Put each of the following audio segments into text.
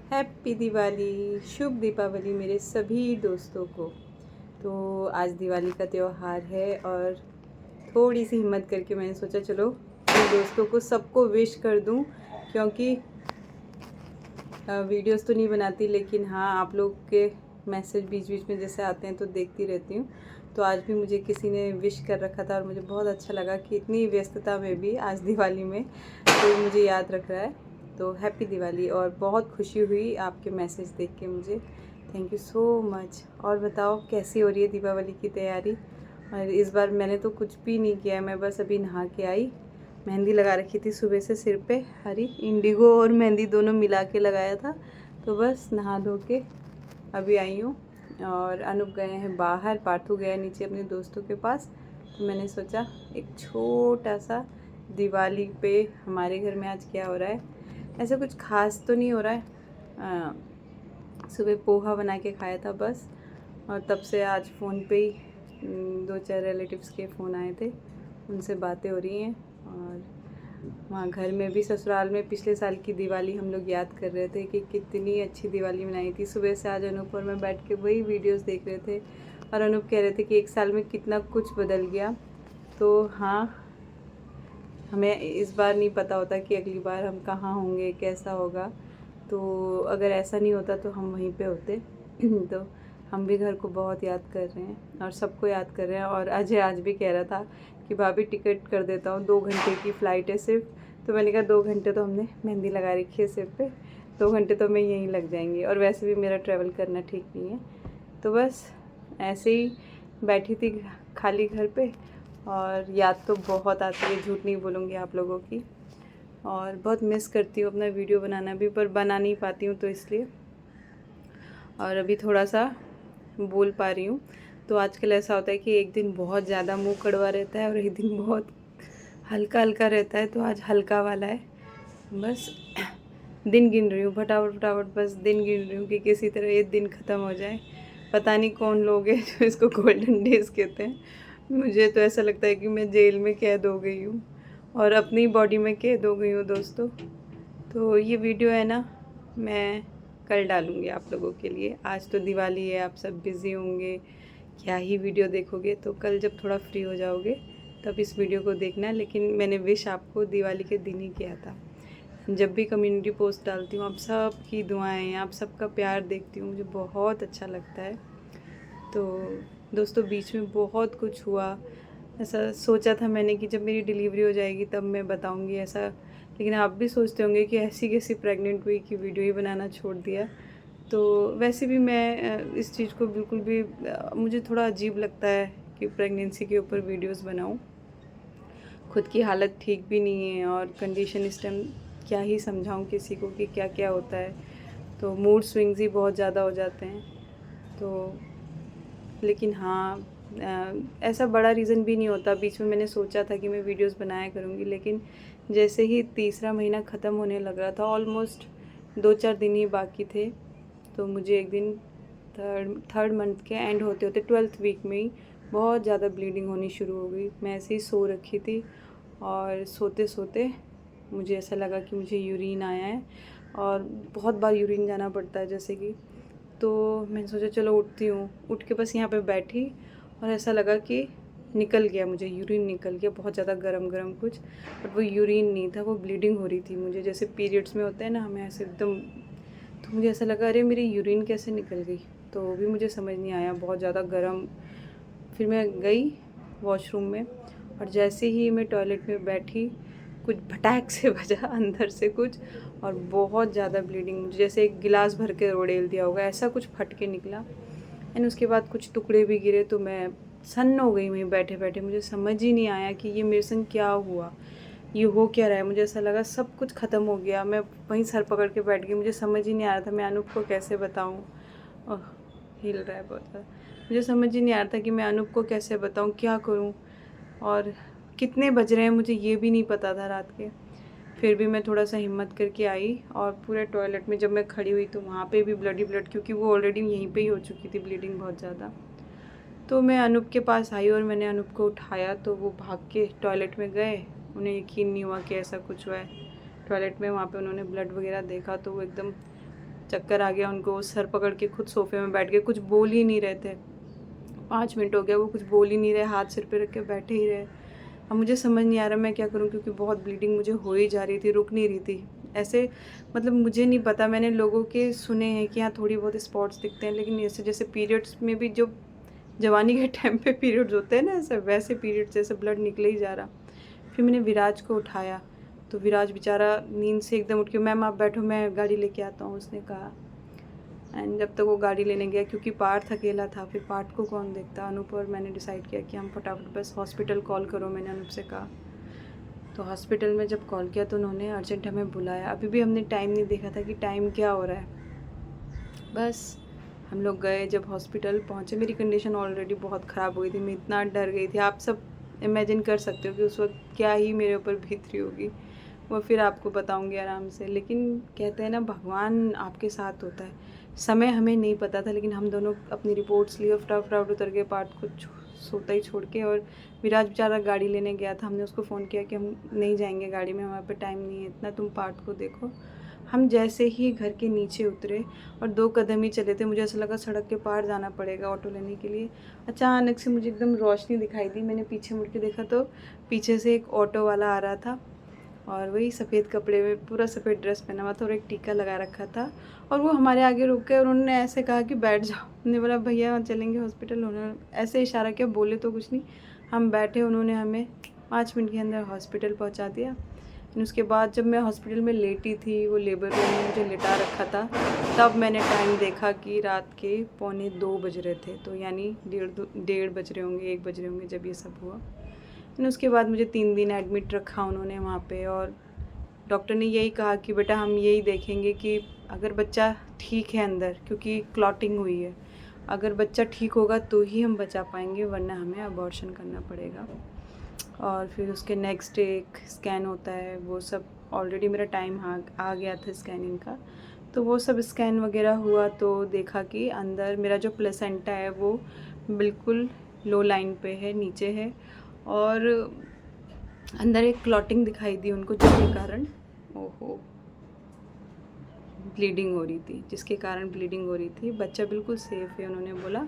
Happy Diwali, शुभ दीपावली मेरे सभी दोस्तों को। तो आज दिवाली का त्यौहार है और थोड़ी सी हिम्मत करके मैंने सोचा चलो अपने दोस्तों को सबको विश कर दूं, क्योंकि वीडियोस तो नहीं बनाती, लेकिन हाँ आप लोग के मैसेज बीच बीच में जैसे आते हैं तो देखती रहती हूँ। तो आज भी मुझे किसी ने विश कर रखा था और मुझे बहुत अच्छा लगा कि इतनी व्यस्तता में भी आज दिवाली में कोई मुझे याद रख रहा है। तो हैप्पी दिवाली, और बहुत खुशी हुई आपके मैसेज देख के मुझे। Thank you so much. और बताओ कैसी हो रही है दीपावली की तैयारी? और इस बार मैंने तो कुछ भी नहीं किया, मैं बस अभी नहा के आई। मेहंदी लगा रखी थी सुबह से सिर पे, हरी इंडिगो और मेहंदी दोनों मिला के लगाया था। तो बस नहा धो के अभी आई हूँ। और अनूप गए हैं बाहर, पार्थू गया नीचे अपने दोस्तों के पास। तो मैंने सोचा एक छोटा सा दिवाली पे हमारे घर में आज क्या हो रहा है। ऐसा कुछ खास तो नहीं हो रहा है। सुबह पोहा बना के खाया था बस, और तब से आज फ़ोन पे ही दो चार रिलेटिव्स के फ़ोन आए थे, उनसे बातें हो रही हैं। और वहाँ घर में भी, ससुराल में पिछले साल की दिवाली हम लोग याद कर रहे थे कि कितनी अच्छी दिवाली मनाई थी। सुबह से आज अनूप और मैं बैठ के वही वीडियोस देख रहे थे, और अनूप कह रहे थे कि एक साल में कितना कुछ बदल गया। तो हाँ, हमें इस बार नहीं पता होता कि अगली बार हम कहाँ होंगे, कैसा होगा। तो अगर ऐसा नहीं होता तो हम वहीं पे होते। तो हम भी घर को बहुत याद कर रहे हैं और सबको याद कर रहे हैं। और अजय आज भी कह रहा था कि भाभी टिकट कर देता हूँ, 2 घंटे की फ़्लाइट है सिर्फ। तो मैंने कहा 2 घंटे तो हमने मेहंदी लगा रखी है सिर पे, 2 घंटे तो हमें यहीं लग जाएंगे, और वैसे भी मेरा ट्रैवल करना ठीक नहीं है। तो बस ऐसे ही बैठी थी खाली घर पे, और याद तो बहुत आती है, झूठ नहीं बोलूँगी आप लोगों की। और बहुत मिस करती हूँ अपना वीडियो बनाना भी, पर बना नहीं पाती हूँ तो इसलिए। और अभी थोड़ा सा बोल पा रही हूँ। तो आजकल ऐसा होता है कि एक दिन बहुत ज़्यादा मुंह कड़वा रहता है और एक दिन बहुत हल्का हल्का रहता है। तो आज हल्का वाला है। बस दिन गिन रही हूँ, फटाफट फटाफट बस दिन गिन रही हूँ कि किसी तरह ये दिन ख़त्म हो जाए। पता नहीं कौन लोग हैं जो इसको गोल्डन डेज़ कहते हैं। मुझे तो ऐसा लगता है कि मैं जेल में कैद हो गई हूँ और अपनी बॉडी में कैद हो गई हूँ दोस्तों। तो ये वीडियो है ना, मैं कल डालूँगी आप लोगों के लिए। आज तो दिवाली है, आप सब बिज़ी होंगे, क्या ही वीडियो देखोगे। तो कल जब थोड़ा फ्री हो जाओगे तब इस वीडियो को देखना। लेकिन मैंने विश आपको दिवाली के दिन ही किया था। जब भी कम्युनिटी पोस्ट डालती हूँ, आप सबकी दुआएं, आप सबका प्यार देखती हूँ, मुझे बहुत अच्छा लगता है। तो दोस्तों बीच में बहुत कुछ हुआ। ऐसा सोचा था मैंने कि जब मेरी डिलीवरी हो जाएगी तब मैं बताऊंगी ऐसा, लेकिन आप भी सोचते होंगे कि ऐसी कैसी प्रेग्नेंट हुई कि वीडियो ही बनाना छोड़ दिया। तो वैसे भी मैं इस चीज़ को बिल्कुल भी मुझे थोड़ा अजीब लगता है कि प्रेगनेंसी के ऊपर वीडियोस बनाऊं। खुद की हालत ठीक भी नहीं है और कंडीशन इस टाइम क्या ही समझाऊं किसी को कि क्या क्या होता है। तो मूड स्विंग्स ही बहुत ज़्यादा हो जाते हैं। तो लेकिन हाँ, ऐसा बड़ा रीज़न भी नहीं होता। बीच में मैंने सोचा था कि मैं वीडियोस बनाया करूँगी, लेकिन जैसे ही तीसरा महीना ख़त्म होने लग रहा था, ऑलमोस्ट 2-4 दिन ही बाकी थे, तो मुझे एक दिन थर्ड मंथ के एंड होते होते 12th वीक में ही बहुत ज़्यादा ब्लीडिंग होनी शुरू हो गई। मैं ऐसे ही सो रखी थी और सोते सोते मुझे ऐसा लगा कि मुझे यूरिन आया है, और बहुत बार यूरिन जाना पड़ता है जैसे कि। तो मैंने सोचा चलो उठती हूँ, उठ के बस यहाँ पे बैठी, और ऐसा लगा कि निकल गया, मुझे यूरिन निकल गया बहुत ज़्यादा गरम गरम कुछ। बट वो यूरिन नहीं था, वो ब्लीडिंग हो रही थी मुझे, जैसे पीरियड्स में होता है ना हमें ऐसे एकदम। तो मुझे ऐसा लगा अरे मेरी यूरिन कैसे निकल गई, तो वो भी मुझे समझ नहीं आया, बहुत ज़्यादा गरम। फिर मैं गई वॉशरूम में, और जैसे ही मैं टॉयलेट में बैठी कुछ भटाक से बजा अंदर से कुछ, और बहुत ज़्यादा ब्लीडिंग, जैसे एक गिलास भर के रोडेल दिया होगा ऐसा कुछ फट के निकला। एंड उसके बाद कुछ टुकड़े भी गिरे, तो मैं सन्न हो गई वहीं बैठे बैठे। मुझे समझ ही नहीं आया कि ये मेरे संग क्या हुआ, ये हो क्या रहा है। मुझे ऐसा लगा सब कुछ ख़त्म हो गया, मैं वहीं सर पकड़ के बैठ गई। मुझे समझ ही नहीं आ रहा था मैं अनूप को कैसे बताऊँ। ओह, हिल रहा है बहुत ज़्यादा। मुझे समझ ही नहीं आ रहा था कि मैं अनूप को कैसे बताऊँ, क्या करूँ, और कितने बज रहे हैं मुझे ये भी नहीं पता था रात के। फिर भी मैं थोड़ा सा हिम्मत करके आई, और पूरे टॉयलेट में जब मैं खड़ी हुई तो वहाँ पे भी ब्लड ही ब्लड, क्योंकि वो ऑलरेडी यहीं पे ही हो चुकी थी ब्लीडिंग बहुत ज़्यादा। तो मैं अनूप के पास आई और मैंने अनूप को उठाया, तो वो भाग के टॉयलेट में गए। उन्हें यकीन नहीं हुआ कि ऐसा कुछ हुआ है टॉयलेट में। वहाँ पे उन्होंने ब्लड वगैरह देखा तो वो एकदम चक्कर आ गया उनको, सर पकड़ के खुद सोफे में बैठ गए, कुछ बोल ही नहीं रहे थे। 5 मिनट हो गया वो कुछ बोल ही नहीं रहे, हाथ सिर पे रख के बैठे ही रहे। अब मुझे समझ नहीं आ रहा मैं क्या करूं, क्योंकि बहुत ब्लीडिंग मुझे हो ही जा रही थी, रुक नहीं रही थी। ऐसे मतलब मुझे नहीं पता, मैंने लोगों के सुने हैं कि हाँ थोड़ी बहुत स्पॉट्स दिखते हैं, लेकिन ऐसे जैसे पीरियड्स में भी जो जवानी के टाइम पे पीरियड्स होते हैं ना, ऐसे वैसे पीरियड्स जैसे ब्लड निकले ही जा रहा। फिर मैंने विराज को उठाया, तो विराज बेचारा नींद से एकदम उठ के, मैम आप बैठो मैं गाड़ी लेके आता हूँ, उसने कहा। एंड जब तक वो गाड़ी लेने गया, क्योंकि पार्थ अकेला था, फिर पार्थ को कौन देखता, अनूप और मैंने डिसाइड किया कि हम फटाफट बस हॉस्पिटल कॉल करो, मैंने अनूप से कहा। तो हॉस्पिटल में जब कॉल किया तो उन्होंने अर्जेंट हमें बुलाया। अभी भी हमने टाइम नहीं देखा था कि टाइम क्या हो रहा है, बस हम लोग गए। जब हॉस्पिटल पहुँचे, मेरी कंडीशन ऑलरेडी बहुत ख़राब हो गई थी, मैं इतना डर गई थी, आप सब इमेजिन कर सकते हो कि उस वक्त क्या ही मेरे ऊपर बीत रही होगी, वो फिर आपको बताऊंगी आराम से। लेकिन कहते हैं ना भगवान आपके साथ होता है, समय हमें नहीं पता था, लेकिन हम दोनों अपनी रिपोर्ट्स लिए फटाफट उतर के पार्ट को सोता ही छोड़ के। और विराज बेचारा गाड़ी लेने गया था, हमने उसको फ़ोन किया कि हम नहीं जाएंगे गाड़ी में, हमारे पे टाइम नहीं है इतना, तुम पार्ट को देखो। हम जैसे ही घर के नीचे उतरे और 2 कदम ही चले थे, मुझे ऐसा लगा सड़क के पार जाना पड़ेगा ऑटो लेने के लिए। अचानक से मुझे एकदम रोशनी दिखाई दी, मैंने पीछे मुड़ के देखा तो पीछे से एक ऑटो वाला आ रहा था, और वही सफ़ेद कपड़े में, पूरा सफ़ेद ड्रेस पहना हुआ था और एक टीका लगा रखा था। और वो हमारे आगे रुक गए और उन्होंने ऐसे कहा कि बैठ जाओ। हमने बोला भैया चलेंगे हॉस्पिटल, उन्होंने ऐसे इशारा किया, बोले तो कुछ नहीं, हम बैठे। उन्होंने हमें 5 मिनट के अंदर हॉस्पिटल पहुंचा दिया। उसके बाद जब मैं हॉस्पिटल में लेटी थी, वो लेबर रूम में मुझे लिटा रखा था, तब मैंने टाइम देखा कि रात के 1:45 बज रहे थे, तो यानी 1:30 बज रहे होंगे, 1 बज रहे होंगे जब ये सब हुआ। उसके बाद मुझे 3 दिन एडमिट रखा उन्होंने वहाँ पे, और डॉक्टर ने यही कहा कि बेटा हम यही देखेंगे कि अगर बच्चा ठीक है अंदर, क्योंकि क्लॉटिंग हुई है, अगर बच्चा ठीक होगा तो ही हम बचा पाएंगे, वरना हमें अबॉर्शन करना पड़ेगा। और फिर उसके नेक्स्ट डे एक स्कैन होता है, वो सब ऑलरेडी मेरा टाइम आ गया था स्कैनिंग का, तो वो सब स्कैन वगैरह हुआ तो देखा कि अंदर मेरा जो प्लेसेंटा है वो बिल्कुल लो लाइन पे है, नीचे है, और अंदर एक क्लॉटिंग दिखाई दी उनको, जिसके कारण ब्लीडिंग हो रही थी, बच्चा बिल्कुल सेफ़ है उन्होंने बोला,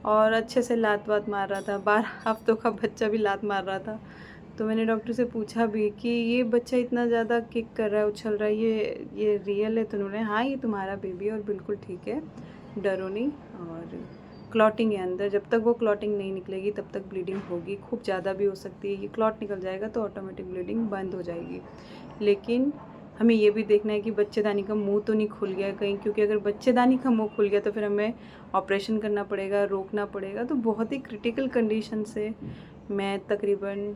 और अच्छे से लात वात मार रहा था, 12 हफ्तों का बच्चा भी लात मार रहा था। तो मैंने डॉक्टर से पूछा भी कि ये बच्चा इतना ज़्यादा किक कर रहा है, उछल रहा है, ये रियल है? तो उन्होंने हाँ ये तुम्हारा बेबी है और बिल्कुल ठीक है, डरो नहीं, और क्लॉटिंग है अंदर, जब तक वो क्लॉटिंग नहीं निकलेगी तब तक ब्लीडिंग होगी, खूब ज़्यादा भी हो सकती है, ये क्लॉट निकल जाएगा तो ऑटोमेटिक ब्लीडिंग बंद हो जाएगी। लेकिन हमें ये भी देखना है कि बच्चेदानी का मुंह तो नहीं खुल गया कहीं, क्योंकि अगर बच्चेदानी का मुंह खुल गया तो फिर हमें ऑपरेशन करना पड़ेगा, रोकना पड़ेगा। तो बहुत ही क्रिटिकल कंडीशन से मैं तकरीबन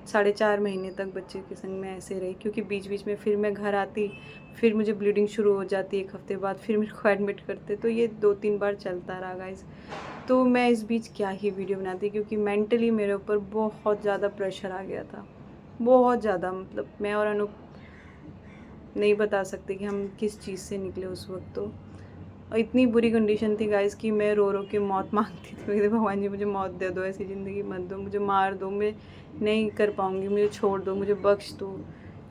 4.5 महीने तक बच्चे के संग में ऐसे रही, क्योंकि बीच बीच में फिर मैं घर आती, फिर मुझे ब्लीडिंग शुरू हो जाती, 1 हफ्ते बाद फिर मेरे को एडमिट करते, तो ये 2-3 बार चलता रहा गाइस। तो मैं इस बीच क्या ही वीडियो बनाती, क्योंकि मेंटली मेरे ऊपर बहुत ज़्यादा प्रेशर आ गया था, बहुत ज़्यादा। मतलब मैं और अनूप नहीं बता सकते कि हम किस चीज़ से निकले उस वक्त। तो और इतनी बुरी कंडीशन थी गाइस कि मैं रो रो के मौत मांगती थी, मैं भगवान जी मुझे मौत दे दो, ऐसी ज़िंदगी मत दो, मुझे मार दो, मैं नहीं कर पाऊँगी, मुझे छोड़ दो, मुझे बख्श दो।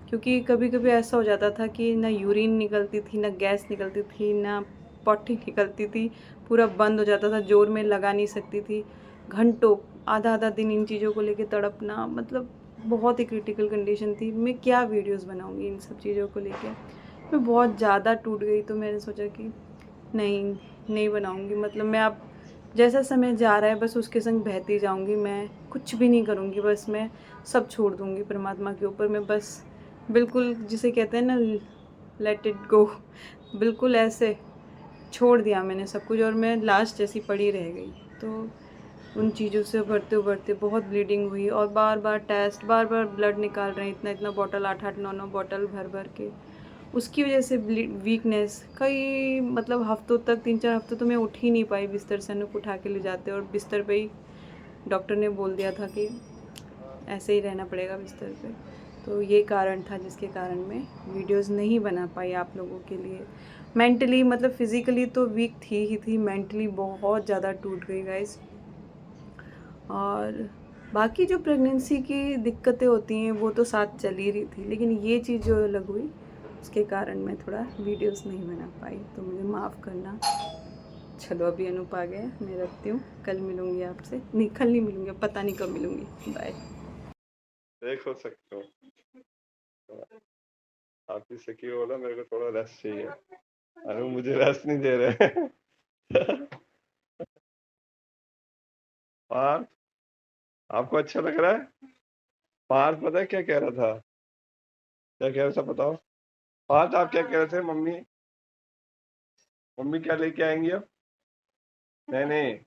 क्योंकि कभी कभी ऐसा हो जाता था कि ना यूरिन निकलती थी, ना गैस निकलती थी, ना पॉटी निकलती थी, पूरा बंद हो जाता था, जोर में लगा नहीं सकती थी, घंटों आधा दिन इन चीज़ों को लेके तड़पना, मतलब बहुत ही क्रिटिकल कंडीशन थी। मैं क्या वीडियोस बनाऊंगी इन सब चीज़ों को लेके, मैं बहुत ज़्यादा टूट गई। तो मैंने सोचा कि नहीं बनाऊंगी, मतलब मैं अब जैसा समय जा रहा है बस उसके संग बहती जाऊंगी, मैं कुछ भी नहीं करूंगी, बस मैं सब छोड़ दूंगी परमात्मा के ऊपर। मैं बस बिल्कुल जिसे कहते हैं ना लेट इट गो, बिल्कुल ऐसे छोड़ दिया मैंने सब कुछ, और मैं लास्ट जैसी पड़ी रह गई। तो उन चीज़ों से उभरते उभरते बहुत ब्लीडिंग हुई, और बार बार टेस्ट, बार बार ब्लड निकाल रहे हैं, इतना बॉटल, 8-9 बॉटल भर के। उसकी वजह से वीकनेस, कई मतलब हफ्तों तक, 3-4 हफ्तों तो मैं उठ ही नहीं पाई बिस्तर से, अनूप उठा के ले जाते, और बिस्तर पे ही डॉक्टर ने बोल दिया था कि ऐसे ही रहना पड़ेगा बिस्तर पे। तो ये कारण था जिसके कारण मैं वीडियोस नहीं बना पाई आप लोगों के लिए। मेंटली मतलब फिज़िकली तो वीक थी, मेंटली बहुत ज़्यादा टूट गई गाइस। और बाकी जो प्रेगनेंसी की दिक्कतें होती हैं वो तो साथ चल ही रही थी, लेकिन ये चीज़ जो अलग हुई, उसके कारण मैं थोड़ा वीडियोस नहीं बना पाई, तो मुझे माफ़ करना। चलो अभी अनूप आ गया, मैं रखती हूँ। कल मिलूँगी आपसे, नहीं कल नहीं मिलूँगी, पता नहीं कब मिलूँगी। बाय। देख हो सकते हो आपकी सखी बोला मेरे को थोड़ा रेस्ट चाहिए। अनु मुझे रेस्ट नहीं दे रहे। पार्थ आपको अच्छा लग रहा है? पार्थ पता है क्या कह रहा था? क्या कह रहा था बताओ? पार्थ आप क्या कह रहे थे? मम्मी मम्मी क्या लेके आएंगी अब? नहीं नहीं,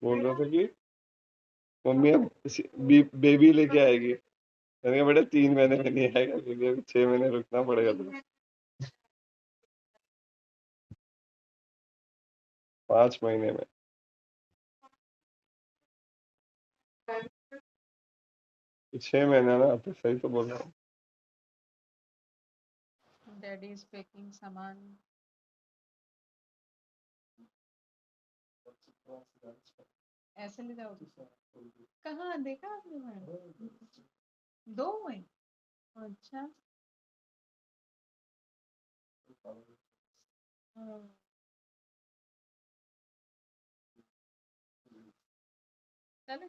बोल रहा था कि मम्मी अब बेबी लेके आएगी। मैंने कहा बेटा 3 महीने में नहीं आएगा क्योंकि अभी 6 महीने रुकना पड़ेगा तुम्हें। 5 महीने में। 6 महीने ना, तो सही तो बोल रहा हूँ। डैडी इज पैकिंग सामान। ऐसे ले जाओ। कहाँ देखा आपने? मैंने 2 में। अच्छा। हाँ। चले